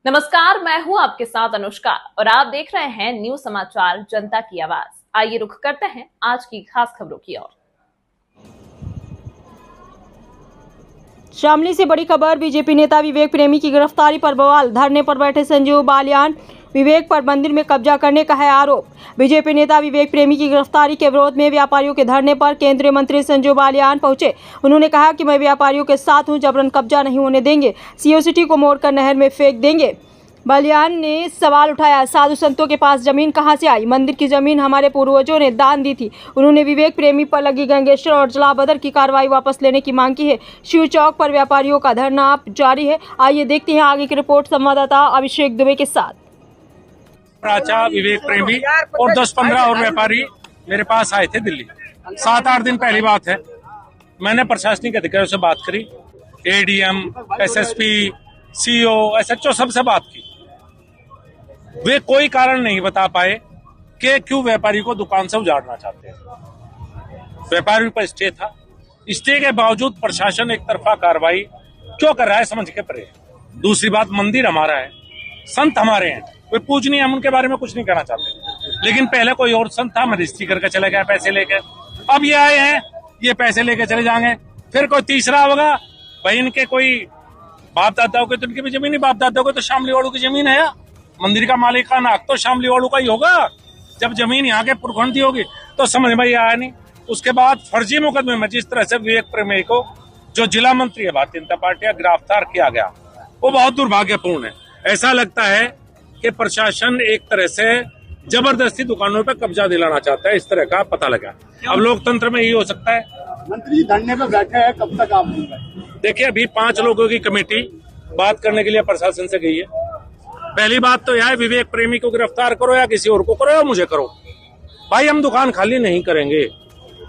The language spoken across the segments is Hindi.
नमस्कार, मैं हूं आपके साथ अनुष्का और आप देख रहे हैं न्यूज समाचार जनता की आवाज। आइए रुख करते हैं आज की खास खबरों की ओर। शामली से बड़ी खबर। बीजेपी नेता विवेक प्रेमी की गिरफ्तारी पर बवाल। धरने पर बैठे संजीव बालियान। विवेक पर मंदिर में कब्जा करने का है आरोप। बीजेपी नेता विवेक प्रेमी की गिरफ्तारी के विरोध में व्यापारियों के धरने पर केंद्रीय मंत्री संजीव बालियान पहुंचे। उन्होंने कहा कि मैं व्यापारियों के साथ हूं, जबरन कब्जा नहीं होने देंगे, सीओ को मोड़कर नहर में फेंक देंगे। बालियान ने सवाल उठाया, साधु संतों के पास जमीन कहां से आई? मंदिर की जमीन हमारे पूर्वजों ने दान दी थी। उन्होंने विवेक प्रेमी पर लगी गैंगस्टर और जलाबदर की कार्रवाई वापस लेने की मांग की है। शिव चौक पर व्यापारियों का धरना जारी है। आइए देखते हैं आगे की रिपोर्ट संवाददाता अभिषेक दुबे के साथ। प्राचा, विवेक प्रेमी और 10-15 और व्यापारी मेरे पास आए थे दिल्ली। 7-8 दिन पहली बात है। मैंने प्रशासनिक अधिकारियों से बात करी, एडीएम, एसएसपी, सीओ, एसएचओ सबसे बात की। वे कोई कारण नहीं बता पाए कि क्यों व्यापारी को दुकान से उजाड़ना चाहते हैं। व्यापारी पर स्टे था, स्टे के बावजूद प्रशासन एक तरफा कार्रवाई क्यों कर रहा है समझ के परे। दूसरी बात, मंदिर हमारा है, संत हमारे हैं, वे पूजनीय, हम उनके बारे में कुछ नहीं कहना चाहते। लेकिन पहले कोई और संत था, मजिस्ट्री करके चले गया पैसे लेके। अब ये आए हैं, ये पैसे लेके चले जाएंगे। फिर कोई तीसरा होगा, भाई इनके कोई बाप दादाओं के तो इनकी भी जमीन, बाप दादाओं को तो शामली वालों की जमीन है। मंदिर का मालिकाना हक तो शामली वालों का ही होगा। जब जमीन यहाँ के पुरखंड की होगी तो समझ में ही आया नहीं। उसके बाद फर्जी मुकदमे में जिस तरह से विवेक प्रेमी को, जो जिला मंत्री है भारतीय जनता पार्टी, गिरफ्तार किया गया, वो बहुत दुर्भाग्यपूर्ण है। ऐसा लगता है कि प्रशासन एक तरह से जबरदस्ती दुकानों पर कब्जा दिलाना चाहता है, इस तरह का पता लगा। अब लोकतंत्र में यही हो सकता है। मंत्री जी धरने पर बैठे हैं, कब तक आप? देखिए, अभी 5 लोगों की कमेटी बात करने के लिए प्रशासन से गई है। पहली बात तो यह है, विवेक प्रेमी को गिरफ्तार करो या किसी और को करो या मुझे करो। भाई हम दुकान खाली नहीं करेंगे,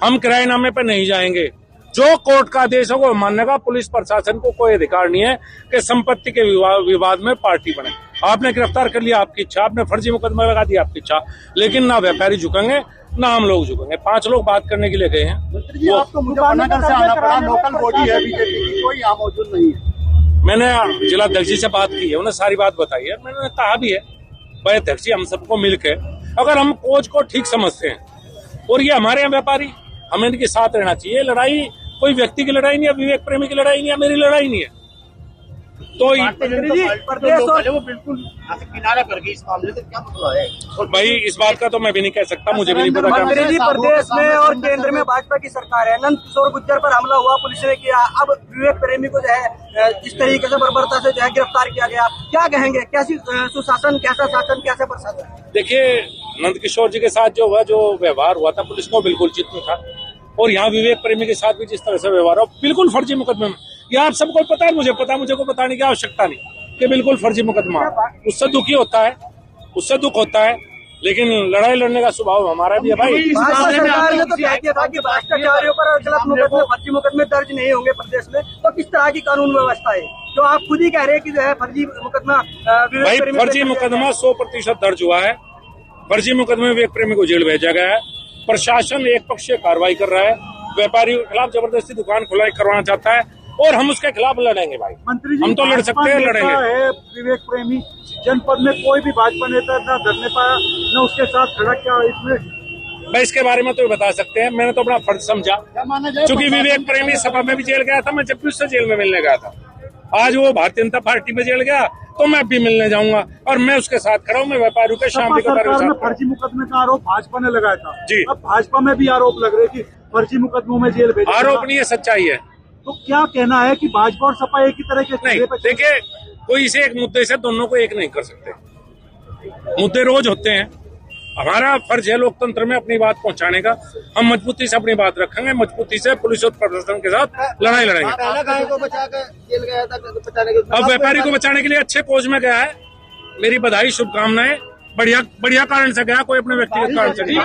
हम किराएनामे पे नहीं जाएंगे। जो कोर्ट का आदेश होगा वो मानने का। पुलिस प्रशासन को कोई अधिकार नहीं है कि संपत्ति के विवाद में पार्टी बने। आपने गिरफ्तार कर लिया, आपकी इच्छा, आपने फर्जी मुकदमा लगा दिया, आपकी इच्छा, लेकिन ना व्यापारी झुकेंगे ना हम लोग झुकेंगे। 5 लोग बात करने के लिए गए हैं। मंत्री जी आपको मुजफ्फरनगर से आना पड़ा, लोकल बॉडी है बीजेपी की, कोई यहाँ मौजूद नहीं है। मैंने जिला अध्यक्ष जी से बात की है, उन्हें सारी बात बताई है। मैंने कहा भी है, भाई अध्यक्ष जी, हम सबको मिलकर अगर हम कोच को ठीक समझते हैं और ये हमारे यहाँ व्यापारी, हमें इनके साथ रहना चाहिए। लड़ाई कोई व्यक्ति की लड़ाई नहीं है, विवेक प्रेमी की लड़ाई नहीं है, मेरी लड़ाई नहीं है। तो वो बिल्कुल किनारा कर गई इस मामले से, क्या मसला है? भाई इस बात का तो मैं भी नहीं कह सकता, मुझे भी नहीं पता। मंत्री जी, प्रदेश में और केंद्र में भाजपा की सरकार है। नंद किशोर गुर्जर पर हमला हुआ, पुलिस ने किया। अब विवेक प्रेमी को जो है इस तरीके से बर्बरता से जो है गिरफ्तार किया गया। क्या कहेंगे, कैसी सुशासन, कैसा शासन, कैसा प्रशासन? देखिए, नंद किशोर जी के साथ जो हुआ, जो व्यवहार हुआ था, पुलिस को बिल्कुल चित नहीं था। और यहाँ विवेक प्रेमी के साथ भी जिस तरह से व्यवहार हो, बिल्कुल फर्जी मुकदमे में। यह आप सबको पता है, मुझे पता, मुझे को बताने की आवश्यकता नहीं कि बिल्कुल फर्जी मुकदमा। उससे दुखी होता है, उससे दुख होता है, लेकिन लड़ाई लड़ने का स्वभाव हमारा भी है। भाई सरकार ने तो कह दिया था कि भ्रष्टाचारियों पर गलत मुकदमे, फर्जी मुकदमे दर्ज नहीं होंगे प्रदेश में। तो किस तरह की कानून व्यवस्था है जो आप खुद ही कह रहे हैं कि जो है फर्जी मुकदमा? भाई फर्जी मुकदमा 100% दर्ज हुआ है। फर्जी मुकदमे विवेक प्रेमी को जेल भेजा गया है। प्रशासन एक पक्षीय कार्रवाई कर रहा है, व्यापारियों के खिलाफ जबरदस्ती दुकान खुलाई करवाना चाहता है और हम उसके खिलाफ लड़ेंगे। भाई मंत्री जी, हम तो लड़ सकते हैं, लड़ेंगे। विवेक प्रेमी जनपद में कोई भी भाजपा नेता न धरने पाया, न उसके साथ खड़ा किया। इसमें मैं इसके बारे में तो बता सकते हैं, मैंने तो अपना फर्ज समझा। क्योंकि विवेक प्रेमी सभा में भी जेल गया था, मैं जब भी उससे जेल में मिलने गया था। आज वो भारतीय जनता पार्टी में जेल गया तो मैं भी मिलने जाऊंगा और मैं उसके साथ खड़ा हूँ। मैं व्यापारियों के शामिल फर्जी मुकदमे का आरोप भाजपा ने लगाया था जी। अब भाजपा में भी आरोप लग रहे कि फर्जी मुकदमों में जेल भेजा। आरोप नहीं है, सच्चाई है। तो क्या कहना है कि भाजपा और सपा एक ही तरह के? नहीं, देखिए, कोई इसे एक मुद्दे से दोनों को एक नहीं कर सकते। मुद्दे रोज होते हैं। हमारा फर्ज है लोकतंत्र में अपनी बात पहुंचाने का। हम मजबूती से अपनी बात रखेंगे, मजबूती से पुलिस और प्रशासन के साथ लड़ाई लड़ेंगे। अब व्यापारी को बचाने के लिए अच्छे कोच में गया है, मेरी बधाई, शुभकामनाएं। बढ़िया कारण से गया, कोई अपने व्यक्तिगत कारण से नहीं।